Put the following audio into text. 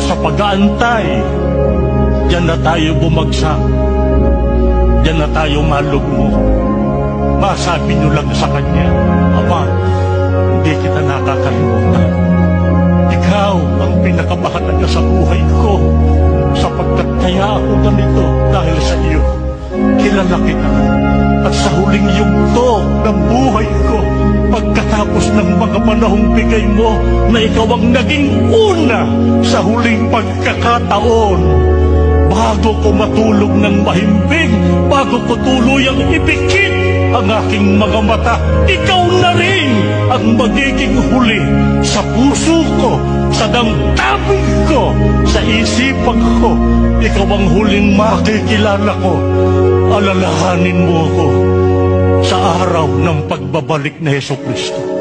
sa pag-aantay, diyan na tayo bumagsak. Diyan na tayo malugmo. Masabi nyo lang sa Kanya, Ama, hindi kita nakakalimutan. Ikaw ang pinakamahalaga sa buhay ko, sapagkat kaya ako ganito dahil sa iyo. Kilala kita, at sa huling yugto ng buhay ko, pagkatapos ng mga panahong bigay mo, na ikaw ang naging una sa huling pagkakataon. Bago ko matulog ng mahimbing, bago ko tuluyang ipikit ang aking mga mata, ikaw na rin ang magiging huli sa puso ko, sa damdamin ko, sa isipan ko. Ikaw ang huling makikilala ko. Alalahanin mo ako sa araw ng pagbabalik ni Jesucristo.